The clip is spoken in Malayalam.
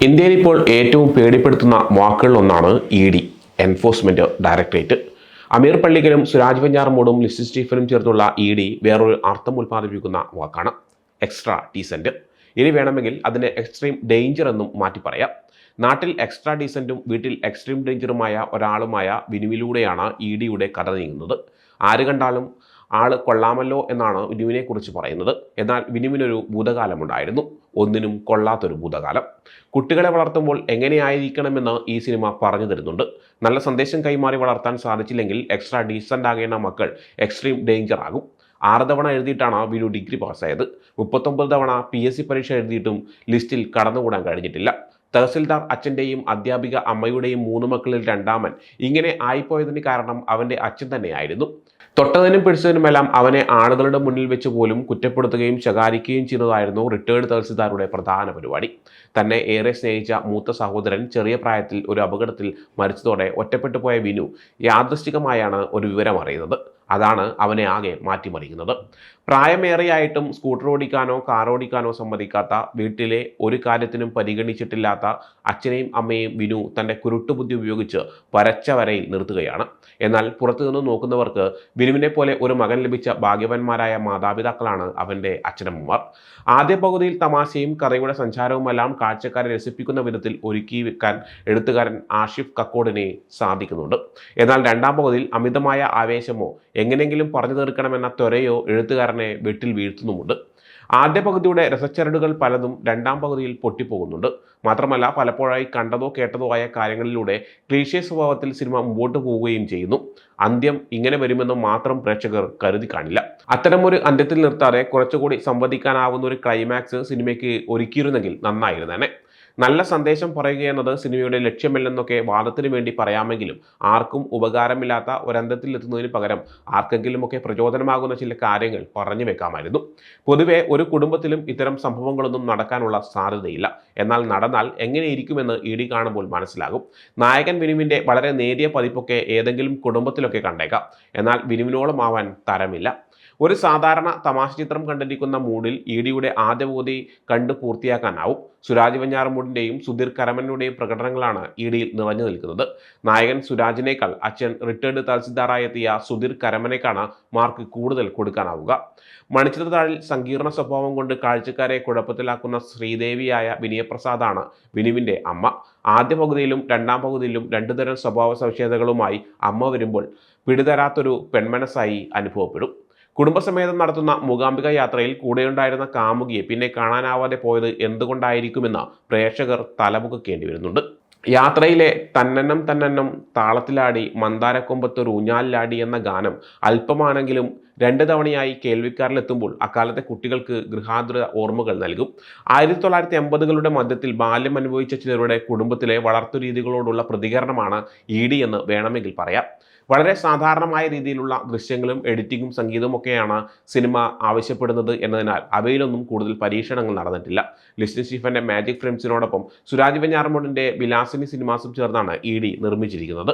ഇന്ത്യയിൽ ഇപ്പോൾ ഏറ്റവും പേടിപ്പെടുത്തുന്ന വാക്കുകളിലൊന്നാണ് ഇ.ഡി. Enforcement directorate. അമീർ പള്ളിക്കലും സുരാജ് വെഞ്ഞാറമൂടും ലിസി സ്റ്റീഫനും ചേർന്നുള്ള ഇ.ഡി. വേറൊരു അർത്ഥം ഉൽപ്പാദിപ്പിക്കുന്ന വാക്കാണ് എക്സ്ട്രാ ഡീസന്റ്. ഇനി വേണമെങ്കിൽ അതിനെ എക്സ്ട്രീം ഡേഞ്ചർ എന്നും മാറ്റി പറയാം. നാട്ടിൽ എക്സ്ട്രാ ഡീസന്റും വീട്ടിൽ എക്സ്ട്രീം ഡേഞ്ചറുമായ ഒരാളുമായ വിനുവിലൂടെയാണ് ഇ.ഡിയുടെ കഥ നീങ്ങുന്നത്. ആര് കണ്ടാലും ആള് കൊള്ളാമല്ലോ എന്നാണ് വിനുവിനെ കുറിച്ച് പറയുന്നത്. എന്നാൽ വിനുവിനൊരു ഭൂതകാലമുണ്ടായിരുന്നു, ഒന്നിനും കൊള്ളാത്തൊരു ഭൂതകാലം. കുട്ടികളെ വളർത്തുമ്പോൾ എങ്ങനെയായിരിക്കണമെന്ന് ഈ സിനിമ പറഞ്ഞു തരുന്നുണ്ട്. നല്ല സന്ദേശം കൈമാറി വളർത്താൻ സാധിച്ചില്ലെങ്കിൽ എക്സ്ട്രാ ഡീസൻ്റ് ആകേണ്ട മക്കൾ എക്സ്ട്രീം ഡേഞ്ചർ ആകും. 6 തവണ എഴുതിയിട്ടാണ് വിനു ഡിഗ്രി പാസ്സായത്. 39 തവണ PSC പരീക്ഷ എഴുതിയിട്ടും ലിസ്റ്റിൽ കടന്നുകൂടാൻ കഴിഞ്ഞിട്ടില്ല. തഹസിൽദാർ അച്ഛൻ്റെയും അധ്യാപിക അമ്മയുടെയും 3 മക്കളിൽ രണ്ടാമൻ ഇങ്ങനെ ആയിപ്പോയതിന് കാരണം അവൻ്റെ അച്ഛൻ തന്നെയായിരുന്നു. തൊട്ടതിനും പിടിച്ചതിനുമെല്ലാം അവനെ ആളുകളുടെ മുന്നിൽ വെച്ച് പോലും കുറ്റപ്പെടുത്തുകയും ശകാരിക്കുകയും ചെയ്യുന്നതായിരുന്നു റിട്ടയേർഡ് തഹസിൽദാരുടെ പ്രധാന പരിപാടി. തന്നെ ഏറെ സ്നേഹിച്ച മൂത്ത സഹോദരൻ ചെറിയ പ്രായത്തിൽ ഒരു അപകടത്തിൽ മരിച്ചതോടെ ഒറ്റപ്പെട്ടു പോയ വിനു യാദൃശ്ചികമായാണ് ഒരു വിവരം അറിയുന്നത്. അതാണ് അവനെ ആകെ മാറ്റിമറിക്കുന്നത്. പ്രായമേറെയായിട്ടും സ്കൂട്ടർ ഓടിക്കാനോ കാർ ഓടിക്കാനോ സമ്മതിക്കാത്ത, വീട്ടിലെ ഒരു കാര്യത്തിനും പരിഗണിച്ചിട്ടില്ലാത്ത അച്ഛനെയും അമ്മയെയും വിനു തൻ്റെ കുരുട്ടുബുദ്ധി ഉപയോഗിച്ച് വരച്ച വരയിൽ നിർത്തുകയാണ്. എന്നാൽ പുറത്തുനിന്ന് നോക്കുന്നവർക്ക് വിനുവിനെ പോലെ ഒരു മകൻ ലഭിച്ച ഭാഗ്യവാന്മാരായ മാതാപിതാക്കളാണ് അവൻ്റെ അച്ഛനമ്മമാർ. ആദ്യ പകുതിയിൽ തമാശയും കഥയുടെ സഞ്ചാരവുമെല്ലാം കാഴ്ചക്കാരെ രസിപ്പിക്കുന്ന വിധത്തിൽ ഒരുക്കി വെക്കാൻ എഴുത്തുകാരൻ ആഷിഫ് കക്കോടിനെ സാധിക്കുന്നുണ്ട്. എന്നാൽ രണ്ടാം പകുതിയിൽ അമിതമായ ആവേശമോ എങ്ങനെയെങ്കിലും പറഞ്ഞു തീർക്കണമെന്ന ത്വരയോ എഴുത്തുകാരനെ വെട്ടിൽ വീഴ്ത്തുന്നുമുണ്ട്. ആദ്യ പകുതിയുടെ രസച്ചരടുകൾ പലതും രണ്ടാം പകുതിയിൽ പൊട്ടിപ്പോകുന്നുണ്ട്. മാത്രമല്ല, പലപ്പോഴായി കണ്ടതോ കേട്ടതോ ആയ കാര്യങ്ങളിലൂടെ ക്ലീഷേ സ്വഭാവത്തിൽ സിനിമ മുമ്പോട്ട് പോവുകയും ചെയ്യുന്നു. അന്ത്യം ഇങ്ങനെ വരുമെന്ന് മാത്രം പ്രേക്ഷകർ കരുതി കാണില്ല. അത്തരമൊരു അന്ത്യത്തിൽ നിർത്താതെ കുറച്ചുകൂടി സംവദിക്കാനാവുന്ന ഒരു ക്ലൈമാക്സ് സിനിമയ്ക്ക് ഒരുക്കിയിരുന്നെങ്കിൽ നന്നായിരുന്നേനെ. നല്ല സന്ദേശം പറയുക എന്നത് സിനിമയുടെ ലക്ഷ്യമല്ലെന്നൊക്കെ വാദത്തിന് വേണ്ടി പറയാമെങ്കിലും ആർക്കും ഉപകാരമില്ലാത്ത ഒരന്തത്തിൽ എത്തുന്നതിന് പകരം ആർക്കെങ്കിലുമൊക്കെ പ്രചോദനമാകുന്ന ചില കാര്യങ്ങൾ പറഞ്ഞു വെക്കാമായിരുന്നു. പൊതുവെ ഒരു കുടുംബത്തിലും ഇത്തരം സംഭവങ്ങളൊന്നും നടക്കാനുള്ള സാധ്യതയില്ല. എന്നാൽ നടന്നാൽ എങ്ങനെയിരിക്കുമെന്ന് ഇ.ഡി. കാണുമ്പോൾ മനസ്സിലാകും. നായകൻ വിനുവിൻ്റെ വളരെ നേരിയ പതിപ്പൊക്കെ ഏതെങ്കിലും കുടുംബത്തിലൊക്കെ കണ്ടേക്കാം. എന്നാൽ വിനുവിനോളം ആവാൻ തരമില്ല. ഒരു സാധാരണ തമാശ ചിത്രം കണ്ടിരിക്കുന്ന മൂഡിൽ ഇ.ഡിയുടെ ആദ്യ പകുതി കണ്ട് പൂർത്തിയാക്കാനാവും. സുരാജ് വെഞ്ഞാറമൂടിൻ്റെയും സുധീർ കരമനയുടെയും പ്രകടനങ്ങളാണ് ഇ.ഡിയിൽ നിറഞ്ഞു നിൽക്കുന്നത്. നായകൻ സുരാജിനേക്കാൾ അച്ഛൻ റിട്ടയേർഡ് തഹസിൽദാറായെത്തിയ സുധീർ കരമനയ്ക്കാണ് മാർക്ക് കൂടുതൽ കൊടുക്കാനാവുക. മണിച്ചിത്രത്താഴിൽ സങ്കീർണ സ്വഭാവം കൊണ്ട് കാഴ്ചക്കാരെ കുഴപ്പത്തിലാക്കുന്ന ശ്രീദേവിയായ വിനയപ്രസാദാണ് വിനുവിൻ്റെ അമ്മ. ആദ്യ പകുതിയിലും രണ്ടാം പകുതിയിലും 2 തരം സ്വഭാവ സവിശേഷതകളുമായി അമ്മ വരുമ്പോൾ പിടിതരാത്തൊരു പെൺമനസ്സായി അനുഭവപ്പെടും. കുടുംബസമേതം നടത്തുന്ന മൂകാംബിക യാത്രയിൽ കൂടെയുണ്ടായിരുന്ന കാമുകിയെ പിന്നെ കാണാനാവാതെ പോയത് എന്തുകൊണ്ടായിരിക്കുമെന്ന് പ്രേക്ഷകർ തലമുക്കേണ്ടി വരുന്നുണ്ട്. യാത്രയിലെ തന്നെന്നം താളത്തിലാടി മന്ദാരക്കൊമ്പത്തൊരു ഊഞ്ഞാലിലാടി എന്ന ഗാനം അല്പമാണെങ്കിലും 2 തവണയായി കേൾവിക്കാരിലെത്തുമ്പോൾ അക്കാലത്തെ കുട്ടികൾക്ക് ഗൃഹാതുര ഓർമ്മകൾ നൽകും. 1980കളുടെ മധ്യത്തിൽ ബാല്യം അനുഭവിച്ച ചിലരുടെ കുടുംബത്തിലെ വളർത്തുരീതികളോടുള്ള പ്രതികരണമാണ് ഇ.ഡി. എന്ന് വേണമെങ്കിൽ പറയാം. വളരെ സാധാരണമായ രീതിയിലുള്ള ദൃശ്യങ്ങളും എഡിറ്റിങ്ങും സംഗീതവും ഒക്കെയാണ് സിനിമ ആവശ്യപ്പെടുന്നത് എന്നതിനാൽ അവയിലൊന്നും കൂടുതൽ പരീക്ഷണങ്ങൾ നടന്നിട്ടില്ല. ലിസി സ്റ്റീഫന്റെ മാജിക് ഫ്രെയിംസിനോടൊപ്പം സുരാജ് വെഞ്ഞാറമൂടിന്റെ വിലാസിനി സിനിമാസും ചേർന്നാണ് ഇ.ഡി. നിർമ്മിച്ചിരിക്കുന്നത്.